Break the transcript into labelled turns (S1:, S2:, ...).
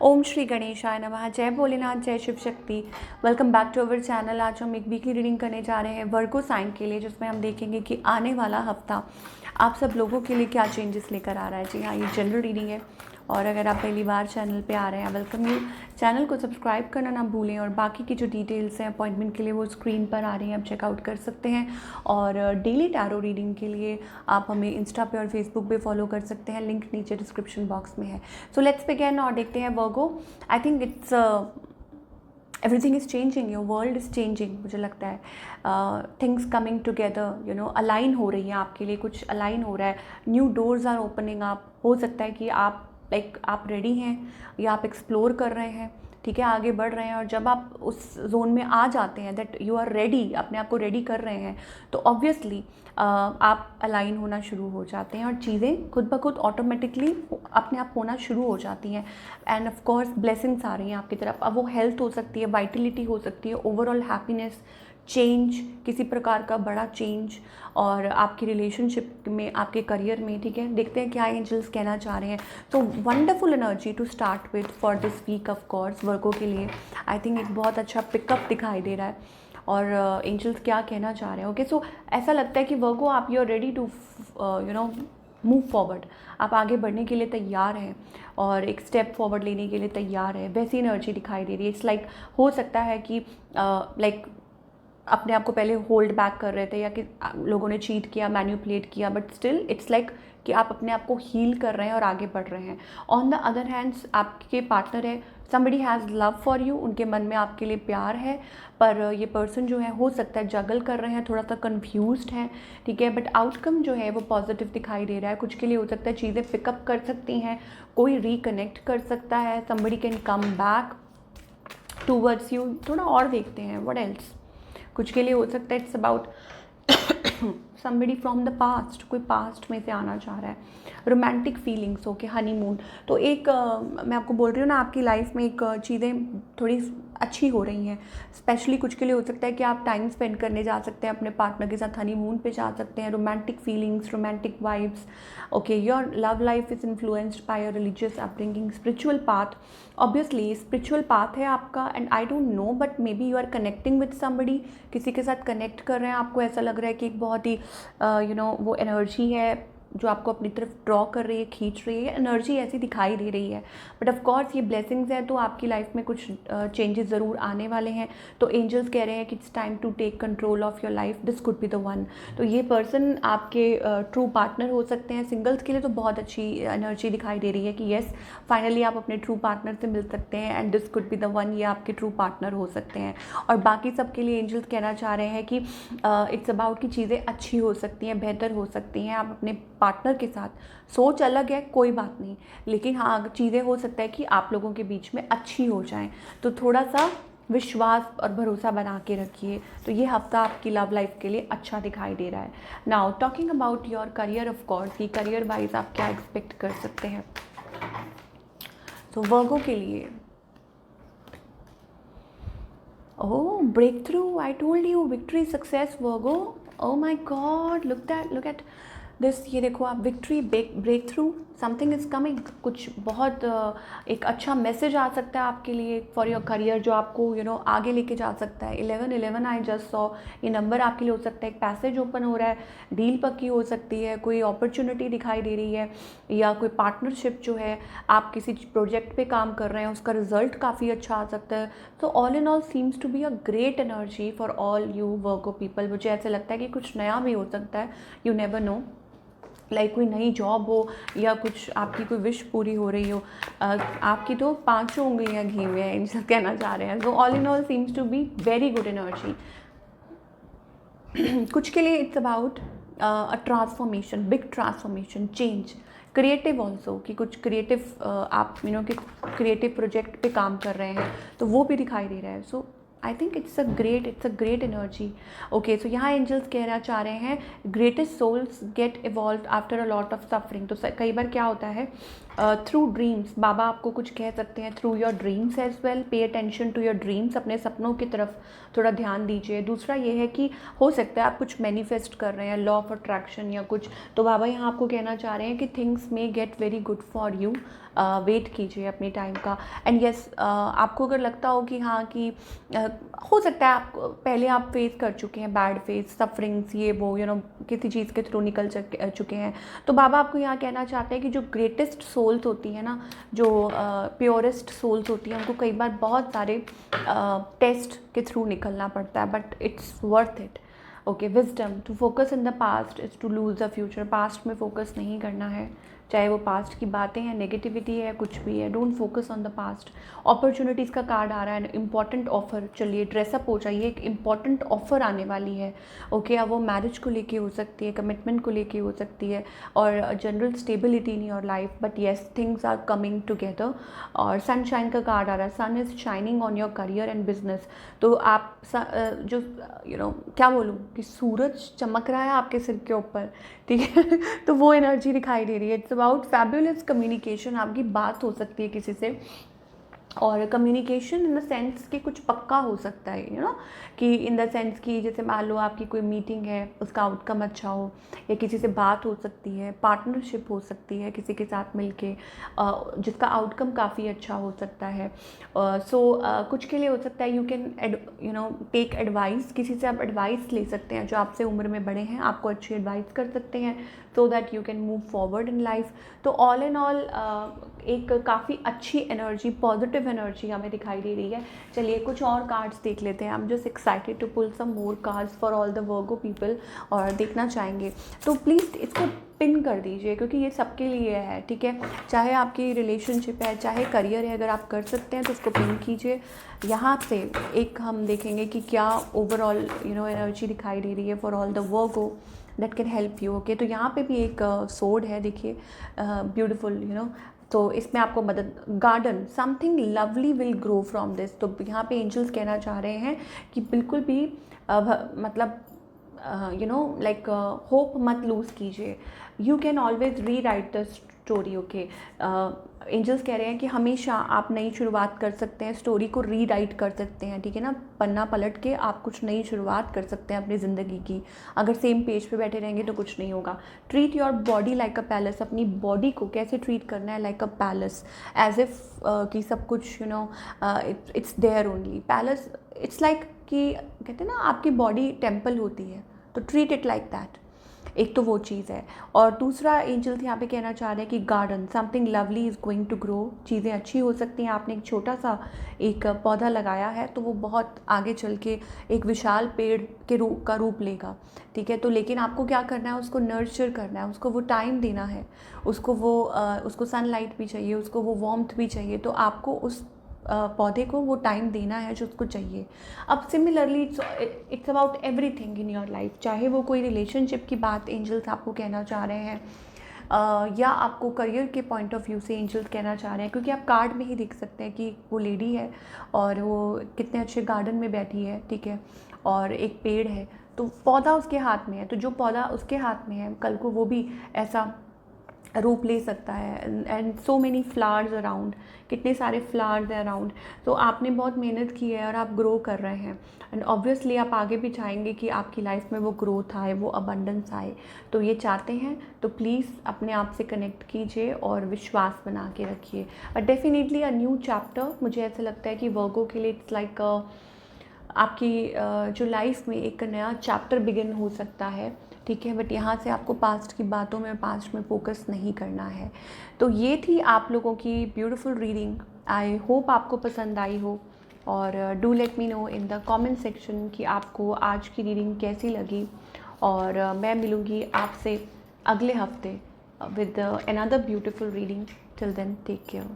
S1: ओम श्री गणेशाय नमः। जय भोलेनाथ, जय Shiv Shakti. Welcome back to our channel. आज हम एक वीकली रीडिंग करने जा रहे हैं वर्गो साइन के लिए, जिसमें हम देखेंगे कि आने वाला हफ्ता आप सब लोगों के लिए क्या चेंजेस लेकर आ रहा है। जी हाँ, ये जनरल रीडिंग है और अगर आप पहली बार चैनल पे आ रहे हैं, वेलकम यू। चैनल को सब्सक्राइब करना ना भूलें और बाकी की जो डिटेल्स हैं अपॉइंटमेंट के लिए वो स्क्रीन पर आ रही हैं, आप चेकआउट कर सकते हैं। और डेली टैरो रीडिंग के लिए आप हमें इंस्टा पे और फेसबुक पे फॉलो कर सकते हैं, लिंक नीचे डिस्क्रिप्शन बॉक्स में है। सो लेट्स बिगिन और देखते हैं Virgo. I think it's everything is changing, your world is changing. मुझे लगता है थिंग्स कमिंग टुगेदर, अलाइन हो रही हैं आपके लिए, कुछ अलाइन हो रहा है। New doors are opening. आप हो सकता है कि आप आप रेडी हैं या आप एक्सप्लोर कर रहे हैं, ठीक है, आगे बढ़ रहे हैं। और जब आप उस जोन में आ जाते हैं दैट यू आर रेडी, अपने आप को रेडी कर रहे हैं, तो ऑब्वियसली आप अलाइन होना शुरू हो जाते हैं और चीज़ें खुद ब खुद ऑटोमेटिकली अपने आप होना शुरू हो जाती हैं। एंड ऑफ कोर्स ब्लेसिंग्स आ रही हैं आपकी तरफ। अब वो हेल्थ हो सकती है, वाइटलिटी हो सकती है, ओवरऑल हैप्पीनेस, चेंज, किसी प्रकार का बड़ा चेंज, और आपकी रिलेशनशिप में, आपके करियर में, ठीक है। देखते हैं क्या एंजल्स कहना चाह रहे हैं। तो wonderful energy to start with for this week of course Virgo के लिए। आई थिंक एक बहुत अच्छा पिकअप दिखाई दे रहा है और एंजल्स क्या कहना चाह रहे हैं। ओके, सो ऐसा लगता है कि वर्गो आप you are ready to move forward. आप आगे बढ़ने के लिए तैयार हैं और एक स्टेप फॉरवर्ड लेने के लिए तैयार है, वैसी एनर्जी दिखाई दे रही है। इट्स लाइक हो सकता है कि लाइक अपने आप को पहले होल्ड बैक कर रहे थे या कि लोगों ने चीट किया, मैन्युपुलेट किया, बट स्टिल इट्स लाइक कि आप अपने आप को हील कर रहे हैं और आगे बढ़ रहे हैं। ऑन द अदर हैंड्स आपके पार्टनर है, somebody has love for you, उनके मन में आपके लिए प्यार है, पर ये पर्सन जो है हो सकता है जगल कर रहे हैं, थोड़ा सा कन्फ्यूज्ड हैं, ठीक है। बट आउटकम जो है वो पॉजिटिव दिखाई दे रहा है। कुछ के लिए हो सकता है चीज़ें पिकअप कर सकती हैं, कोई रिकनेक्ट कर सकता है, somebody can come back towards you. थोड़ा और देखते हैं व्हाट एल्स। कुछ के लिए हो सकता है it's about somebody from the past, कोई पास्ट में से आना चाह रहा है। Romantic feelings, okay, honeymoon. तो एक मैं आपको बोल रही हूँ ना, आपकी लाइफ में एक चीज़ें थोड़ी अच्छी हो रही हैं। स्पेशली कुछ के लिए हो सकता है कि आप टाइम स्पेंड करने जा सकते हैं अपने पार्टनर के साथ, हनीमून पे जा सकते हैं। Romantic feelings, romantic vibes, okay. Your love life is influenced by your religious upbringing, spiritual path. Obviously spiritual path है आपका, and I don't know but maybe you are connecting with somebody, किसी के साथ connect कर रहे हैं। आपको ऐसा लग रहा है कि एक बहुत ही वो एनर्जी है जो आपको अपनी तरफ ड्रॉ कर रही है, खींच रही है, एनर्जी ऐसी दिखाई दे रही है। बट ऑफ कोर्स ये ब्लेसिंग्स है, तो आपकी लाइफ में कुछ चेंजेस ज़रूर आने वाले हैं। तो एंजल्स कह रहे हैं कि it's time to take control of your life, this could be the one. तो ये पर्सन आपके ट्रू पार्टनर हो सकते हैं। सिंगल्स के लिए तो बहुत अच्छी एनर्जी दिखाई दे रही है कि येस, फाइनली आप अपने ट्रू पार्टनर से मिल सकते हैं and this could be the one, ये आपके ट्रू पार्टनर हो सकते हैं। और बाकी सबके लिए एंजल्स कहना चाह रहे हैं कि इट्स अबाउट कि चीज़ें अच्छी हो सकती हैं, बेहतर हो सकती हैं। आप अपने पार्टनर के साथ, सोच अलग है कोई बात नहीं, लेकिन हाँ चीज़ें हो सकता है कि आप लोगों के बीच में अच्छी हो जाएं। तो थोड़ा सा विश्वास और भरोसा बना के रखिए। तो ये हफ्ता आपकी लव लाइफ के लिए अच्छा दिखाई दे रहा है। Now talking about your career, of course कि करियर वाइज आप क्या एक्सपेक्ट कर सकते हैं। तो वर्गो के लिए oh, breakthrough, I told you, victory, success Virgo. Oh my god, look at this. ये देखो आप, victory, breakthrough, something is coming. कुछ बहुत एक अच्छा मैसेज आ सकता है आपके लिए फॉर योर करियर, जो आपको आगे लेके जा सकता है। 11 आई जस्ट सॉ, ये नंबर आपके लिए हो सकता है। एक पैसेज ओपन हो रहा है, डील पक्की हो सकती है, कोई अपॉर्चुनिटी दिखाई दे रही है, या कोई पार्टनरशिप जो है, आप किसी प्रोजेक्ट पे काम कर रहे हैं, उसका रिजल्ट काफ़ी अच्छा आ सकता है। तो all in all seems to be a great energy for all you Virgo people. मुझे ऐसे लगता है कि कुछ नया भी हो सकता है, यू नेवर नो। लाइक कोई नई जॉब हो या कुछ आपकी कोई विश पूरी हो रही हो। आपकी तो 5 उंगलियां घी में है, इनसे कहना चाह रहे हैं। So all in all seems to be very good energy. कुछ के लिए it's about a transformation, big transformation, change, creative also, कि कुछ क्रिएटिव आप कि क्रिएटिव प्रोजेक्ट पे काम कर रहे हैं, तो वो भी दिखाई दे रहा है। So I think it's a great energy. Okay, so यहाँ एंजल्स कहना चाह रहे हैं greatest souls get evolve after a lot of suffering. तो कई बार क्या होता है थ्रू ड्रीम्स बाबा आपको कुछ कह सकते हैं, through your dreams as well. Pay attention to your dreams, अपने सपनों की तरफ थोड़ा ध्यान दीजिए। दूसरा ये है कि हो सकता है आप कुछ मैनिफेस्ट कर रहे हैं, लॉ ऑफ अट्रैक्शन या कुछ, तो बाबा यहाँ आपको कहना चाह रहे हैं कि things may get very good for you. Wait कीजिए अपने टाइम का। एंड येस, आपको अगर लगता हो कि हाँ कि हो सकता है आप पहले आप फेस कर चुके हैं बैड फेस, सफरिंग्स, ये वो, किसी चीज़ के थ्रू निकल चुके हैं, तो बाबा आपको यहाँ कहना चाहते हैं कि जो ग्रेटेस्ट सोल्स होती है ना, जो प्योरेस्ट सोल्स होती हैं, उनको कई बार बहुत सारे टेस्ट के थ्रू निकलना पड़ता है, but it's worth it. Okay, wisdom, to focus in the past is to lose the future. Past में फोकस नहीं करना है, चाहे वो पास्ट की बातें हैं, नेगेटिविटी है, कुछ भी है, don't focus on the past. Opportunities का कार्ड आ रहा है, इंपॉर्टेंट ऑफर, चलिए ड्रेसअप हो जाइए, एक इंपॉर्टेंट ऑफर आने वाली है। ओके, अब वो मैरिज को लेके हो सकती है, कमिटमेंट को लेके हो सकती है, और general stability in your life, but yes things are coming together. और सनशाइन का कार्ड आ रहा है, sun is shining on your career and business. तो आप जो क्या बोलूँ कि सूरज चमक रहा है आपके सिर के ऊपर, ठीक है तो वो एनर्जी दिखाई दे रही है। इट्स अबाउट फैबुलस कम्युनिकेशन, आपकी बात हो सकती है किसी से, और कम्युनिकेशन इन द सेंस कि कुछ पक्का हो सकता है, कि इन द सेंस कि जैसे मान लो आपकी कोई मीटिंग है, उसका आउटकम अच्छा हो, या किसी से बात हो सकती है, पार्टनरशिप हो सकती है किसी के साथ मिलके, जिसका आउटकम काफ़ी अच्छा हो सकता है। कुछ के लिए हो सकता है यू कैन टेक एडवाइस, किसी से आप एडवाइस ले सकते हैं जो आपसे उम्र में बड़े हैं, आपको अच्छी एडवाइस कर सकते हैं, so that you can move forward in life. तो ऑल इन ऑल एक काफ़ी अच्छी एनर्जी, पॉजिटिव एनर्जी हमें दिखाई दे रही है। चलिए कुछ और कार्ड्स देख लेते हैं। I am just excited to pull some more cards for all the Virgo people, और देखना चाहेंगे तो प्लीज़ इसको पिन कर दीजिए, क्योंकि ये सबके लिए है, ठीक है। चाहे आपकी रिलेशनशिप है, चाहे करियर है, अगर आप कर सकते हैं तो उसको पिन कीजिए। यहाँ से एक हम देखेंगे कि क्या ओवरऑल एनर्जी दिखाई दे रही है for all the Virgo that can help you. Okay, तो यहाँ पे भी एक सोड है, देखिए, ब्यूटिफुल, तो इसमें आपको मदद, garden, something lovely will grow from this. तो यहाँ पे एंजल्स कहना चाह रहे हैं कि बिल्कुल भी मतलब लाइक होप मत लूज़ कीजिए। You can always rewrite the story. Okay, angels कह रहे हैं कि हमेशा आप नई शुरुआत कर सकते हैं, स्टोरी को री राइट कर सकते हैं, ठीक है ना। पन्ना पलट के आप कुछ नई शुरुआत कर सकते हैं अपनी ज़िंदगी की। अगर सेम पेज पे बैठे रहेंगे तो कुछ नहीं होगा। Treat your body like a palace, अपनी बॉडी को कैसे ट्रीट करना है, like a palace, as if कि सब कुछ it's there only. Palace it's like कि कहते हैं ना आपकी बॉडी टेम्पल होती है, तो ट्रीट इट लाइक दैट। एक तो वो चीज़ है, और दूसरा एंजल्स यहाँ पे कहना चाह रहे हैं कि garden, something lovely is going to grow. चीज़ें अच्छी हो सकती हैं। आपने एक छोटा सा एक पौधा लगाया है, तो वो बहुत आगे चल के एक विशाल पेड़ के रूप लेगा, ठीक है। तो लेकिन आपको क्या करना है, उसको नर्चर करना है, उसको वो टाइम देना है, उसको सनलाइट भी चाहिए, उसको वो वार्मथ भी चाहिए, तो आपको उस पौधे को वो टाइम देना है जो उसको चाहिए। अब similarly it's about everything in your life, चाहे वो कोई रिलेशनशिप की बात एंजल्स आपको कहना चाह रहे हैं, या आपको करियर के पॉइंट ऑफ व्यू से एंजल्स कहना चाह रहे हैं, क्योंकि आप कार्ड में ही देख सकते हैं कि वो लेडी है और वो कितने अच्छे गार्डन में बैठी है, ठीक है, और एक पेड़ है, तो पौधा उसके हाथ में है, तो जो पौधा उसके हाथ में है कल को वो भी ऐसा रूप ले सकता है। And so many flowers around, कितने सारे फ्लावर्स हैं अराउंड। तो आपने बहुत मेहनत की है और आप ग्रो कर रहे हैं, एंड ऑब्वियसली आप आगे भी चाहेंगे कि आपकी लाइफ में वो ग्रोथ आए, वो अबंडेंस आए, तो ये चाहते हैं तो प्लीज़ अपने आप से कनेक्ट कीजिए और विश्वास बना के रखिए। But definitely a new chapter, मुझे ऐसा लगता है कि वर्गो के लिए इट्स लाइक आपकी जो लाइफ में एक नया चैप्टर बिगिन हो सकता है, ठीक है। बट यहाँ से आपको पास्ट की बातों में, पास्ट में फोकस नहीं करना है। तो ये थी आप लोगों की ब्यूटीफुल रीडिंग। आई होप आपको पसंद आई हो, और do let me know in the comment section कि आपको आज की रीडिंग कैसी लगी। और मैं मिलूँगी आपसे अगले हफ्ते with another beautiful reading. Till then take care.